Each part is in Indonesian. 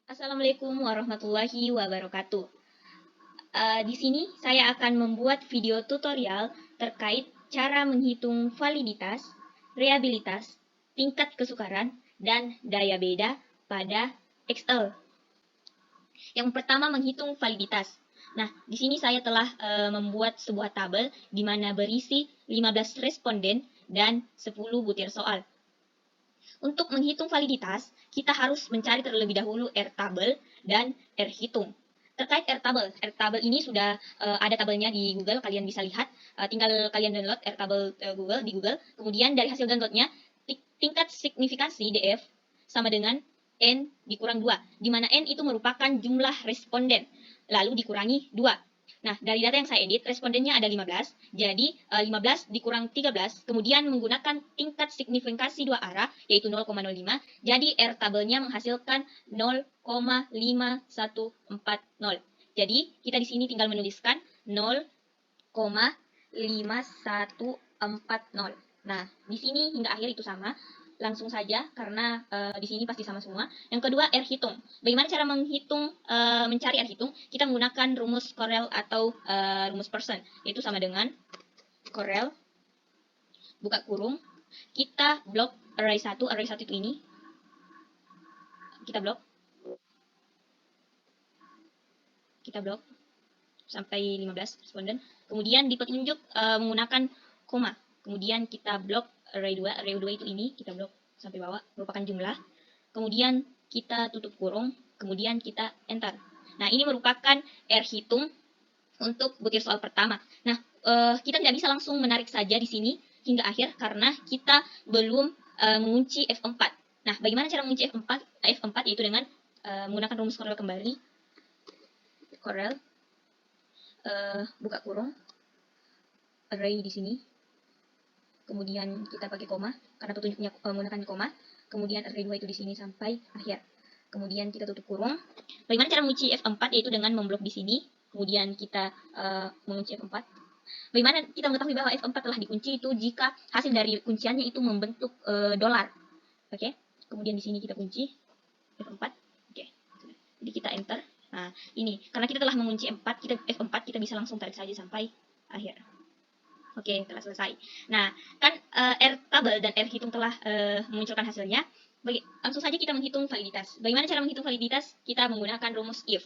Assalamualaikum warahmatullahi wabarakatuh. Di sini saya akan membuat video tutorial terkait cara menghitung validitas, reliabilitas, tingkat kesukaran, dan daya beda pada Excel. Yang pertama, menghitung validitas. Nah, di sini saya telah membuat sebuah tabel di mana berisi 15 responden dan 10 butir soal. Untuk menghitung validitas, kita harus mencari terlebih dahulu Rtabel dan Rhitung. Terkait Rtabel ini sudah ada tabelnya di Google, kalian bisa lihat. Tinggal kalian download Rtabel Google di Google. Kemudian dari hasil downloadnya, tingkat signifikansi DF sama dengan N dikurang 2, di mana N itu merupakan jumlah responden, lalu dikurangi 2. Nah, dari data yang saya edit, respondennya ada 15, jadi 15 dikurang 13, kemudian menggunakan tingkat signifikansi dua arah, yaitu 0,05, jadi R-tabelnya menghasilkan 0,5140. Jadi, kita di sini tinggal menuliskan 0,5140. Nah, di sini hingga akhir itu sama. Langsung saja, karena di sini pasti sama semua. Yang kedua, R-hitung. Bagaimana cara menghitung, mencari R-hitung? Kita menggunakan rumus Corel atau rumus Pearson, yaitu sama dengan Corel, buka kurung, kita blok array 1 itu ini. Kita blok sampai 15 responden. Kemudian di petunjuk menggunakan koma. Kemudian kita blok array 2 itu ini, kita blok sampai bawah, merupakan jumlah. Kemudian kita tutup kurung, kemudian kita enter. Nah, ini merupakan R-hitung untuk butir soal pertama. Nah, kita tidak bisa langsung menarik saja di sini hingga akhir karena kita belum mengunci F4. Nah, bagaimana cara mengunci F4 yaitu dengan menggunakan rumus Corel kembali. Corel, buka kurung, array di sini. Kemudian kita pakai koma karena petunjuknya menggunakan koma. Kemudian array 2 itu di sini sampai akhir. Kemudian kita tutup kurung. Bagaimana cara mengunci F4 yaitu dengan memblok di sini. Kemudian kita mengunci F4. Bagaimana kita mengetahui bahwa F4 telah dikunci itu jika hasil dari kunciannya itu membentuk dolar. Oke. Kemudian di sini kita kunci F4. Oke. Jadi kita enter. Nah, ini karena kita telah mengunci F4, kita bisa langsung tarik saja sampai akhir. Oke, telah selesai. Nah, kan R-tabel dan R-hitung telah memunculkan hasilnya. Langsung saja kita menghitung validitas. Bagaimana cara menghitung validitas? Kita menggunakan rumus if.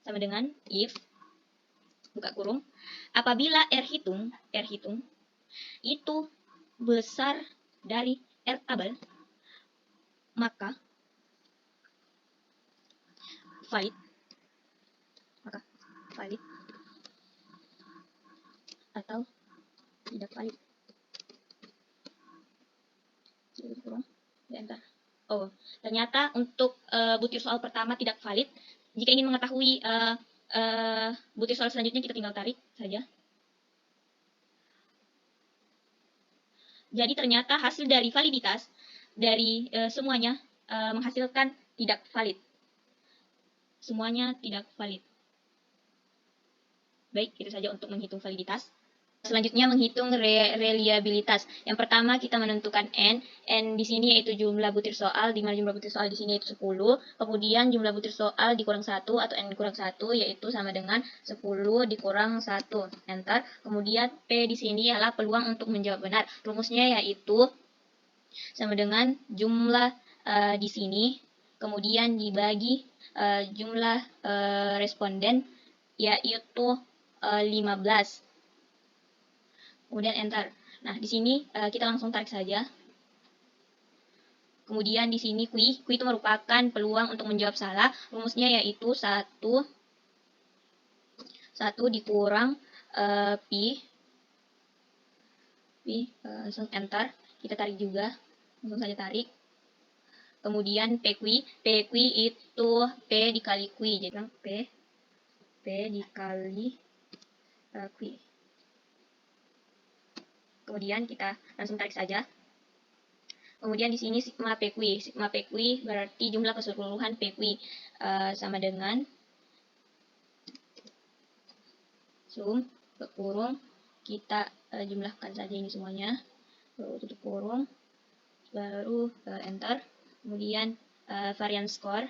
Sama dengan if, buka kurung, apabila R-hitung itu besar dari R-tabel, maka valid atau tidak valid. Enter. Oh, ternyata untuk butir soal pertama tidak valid. Jika ingin mengetahui butir soal selanjutnya, kita tinggal tarik saja. Jadi ternyata hasil dari validitas dari semuanya menghasilkan tidak valid. Semuanya tidak valid. Baik, itu saja untuk menghitung validitas. Selanjutnya menghitung reliabilitas. Yang pertama kita menentukan N. N di sini yaitu jumlah butir soal, di mana jumlah butir soal di sini yaitu 10. Kemudian jumlah butir soal dikurang 1 atau N dikurang 1 yaitu sama dengan 10 dikurang 1. Enter. Kemudian P di sini adalah peluang untuk menjawab benar. Rumusnya yaitu sama dengan jumlah di sini, kemudian dibagi jumlah responden yaitu 15. Kemudian enter. Nah, di sini kita langsung tarik saja. Kemudian di sini Q itu merupakan peluang untuk menjawab salah. Rumusnya yaitu 1 dikurang Pi. Langsung enter. Kita tarik juga. Langsung saja tarik. Kemudian PQ itu P dikali Q. Jadi P dikali Q. Kemudian kita langsung tarik saja. Kemudian di sini sigma PQ berarti jumlah keseluruhan PQ sama dengan zoom ke kurung, kita jumlahkan saja ini semuanya, tutup kurung, baru enter. Kemudian varian score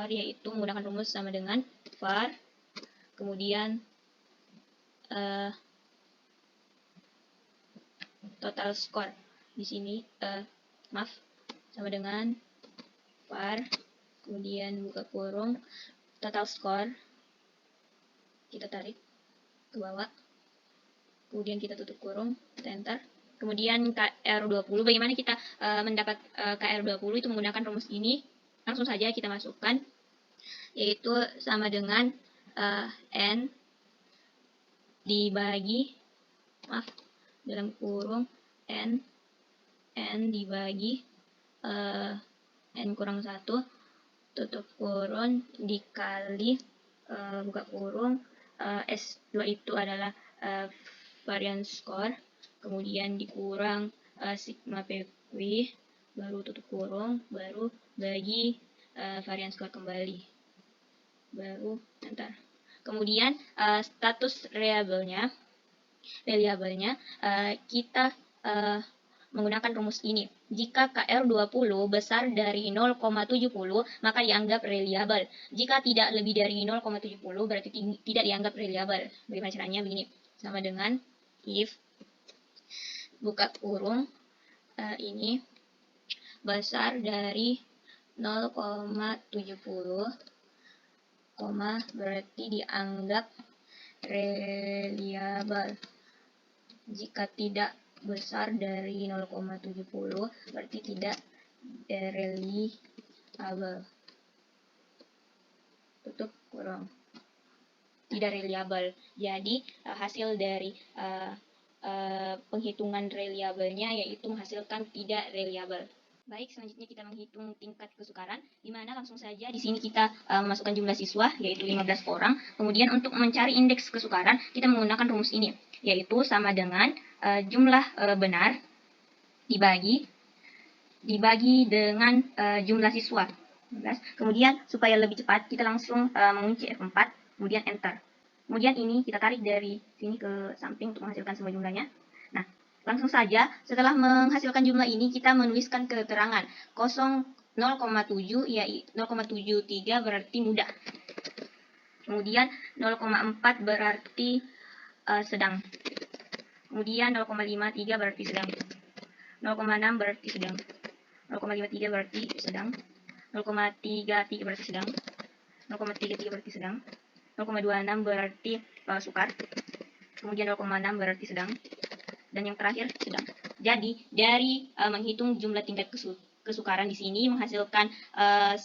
yaitu menggunakan rumus sama dengan var, kemudian total score di sini maaf, sama dengan var, kemudian buka kurung total score, kita tarik ke bawah, kemudian kita tutup kurung, kita enter. Kemudian KR20, bagaimana kita mendapat KR20 itu menggunakan rumus ini. Langsung saja kita masukkan, yaitu sama dengan N dibagi, maaf, dalam kurung N dibagi N kurang 1, tutup kurung, dikali buka kurung, S2 itu adalah varian score, kemudian dikurang sigma PV, baru tutup kurung, baru bagi varian score kembali, baru enter. Kemudian status reliabelnya kita menggunakan rumus ini. Jika KR20 besar dari 0,70 maka dianggap reliable. Jika tidak lebih dari 0,70 berarti tidak dianggap reliable. Bagaimana caranya? Begini, sama dengan if buka kurung ini besar dari 0,70, berarti dianggap reliable. Jika tidak besar dari 0,70 berarti tidak reliable. Tutup kurung, tidak reliable. Jadi hasil dari penghitungan reliabelnya yaitu menghasilkan tidak reliable. Baik, selanjutnya kita menghitung tingkat kesukaran, di mana langsung saja di sini kita memasukkan jumlah siswa, yaitu 15 orang. Kemudian untuk mencari indeks kesukaran, kita menggunakan rumus ini, yaitu sama dengan jumlah benar dibagi dengan jumlah siswa. 15. Kemudian supaya lebih cepat, kita langsung mengunci F4, kemudian enter. Kemudian ini kita tarik dari sini ke samping untuk menghasilkan semua jumlahnya. Nah, langsung saja setelah menghasilkan jumlah ini kita menuliskan keterangan 0,7 yaitu 0,73 berarti mudah. Kemudian 0,4 berarti sedang. Kemudian 0,53 berarti sedang. 0,6 berarti sedang. 0,53 berarti sedang. 0,33 berarti sedang. 0,33 berarti sedang. 0,26 berarti sukar. Kemudian 0,6 berarti sedang. Dan yang terakhir sedang. Jadi dari menghitung jumlah tingkat kesukaran di sini menghasilkan 1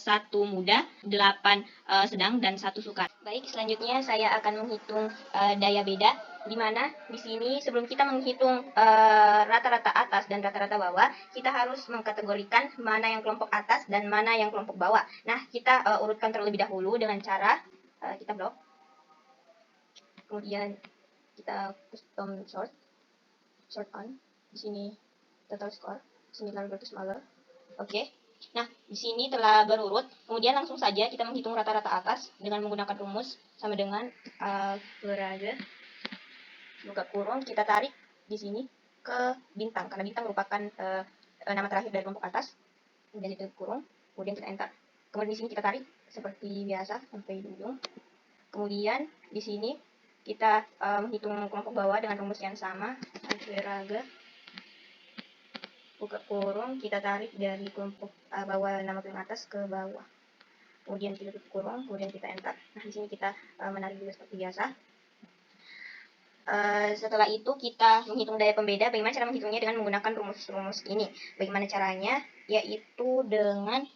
mudah, 8 sedang, dan 1 sukar. Baik, selanjutnya saya akan menghitung daya beda, di mana di sini sebelum kita menghitung rata-rata atas dan rata-rata bawah, kita harus mengkategorikan mana yang kelompok atas dan mana yang kelompok bawah. Nah, kita urutkan terlebih dahulu dengan cara kita blok, kemudian kita custom sort on, di sini total score, similar versus smaller. Oke. Nah, di sini telah berurut. Kemudian langsung saja kita menghitung rata-rata atas dengan menggunakan rumus sama dengan average. Buka kurung, kita tarik di sini ke bintang, karena bintang merupakan nama terakhir dari kelompok atas. Kemudian ditutup kurung, kemudian kita enter. Kemudian di sini kita tarik seperti biasa sampai di ujung. Kemudian di sini kita menghitung kelompok bawah dengan rumus yang sama, average. Buka kurung, kita tarik dari kelompok bawah nama yang atas ke bawah. Kemudian kita tutup kurung, kemudian kita enter. Nah, di sini kita menarik juga seperti biasa. Setelah itu kita menghitung daya pembeda. Bagaimana cara menghitungnya? Dengan menggunakan rumus-rumus ini. Bagaimana caranya? Yaitu dengan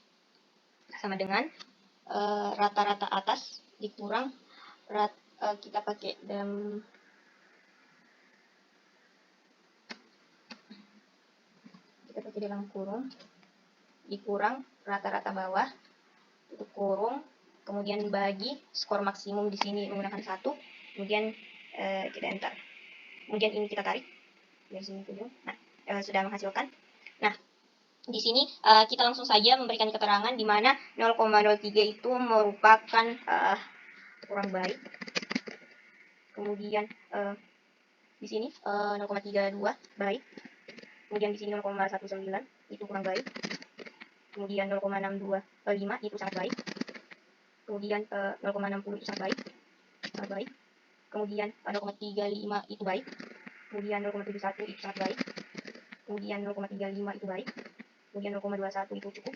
sama dengan rata-rata atas dikurang kita pakai dalam kurung, dikurang rata-rata bawah, tutup kurung, kemudian bagi skor maksimum di sini menggunakan 1, kemudian kita enter. Kemudian ini kita tarik dari sini ke ujung. Nah, sudah menghasilkan. Nah, di sini kita langsung saja memberikan keterangan di mana 0,03 itu merupakan kurang baik. Kemudian di sini 0,32 baik. Kemudian di sini 0,19 itu kurang baik. Kemudian 0,625 itu sangat baik. Kemudian 0,60 itu sangat baik. Sangat baik. Kemudian 0,35 itu baik. Kemudian 0,71 itu sangat baik. Kemudian 0,35 itu baik. Kemudian 0,21 itu cukup.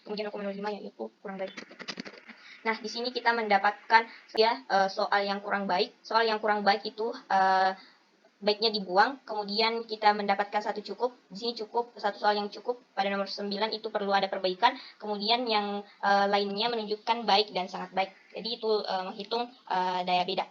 Kemudian 0,05 yaitu kurang baik. Nah, di sini kita mendapatkan soal yang kurang baik. Soal yang kurang baik itu baiknya dibuang, kemudian kita mendapatkan satu cukup. Di sini cukup, satu soal yang cukup pada nomor 9 itu perlu ada perbaikan, kemudian yang lainnya menunjukkan baik dan sangat baik. Jadi itu menghitung daya beda.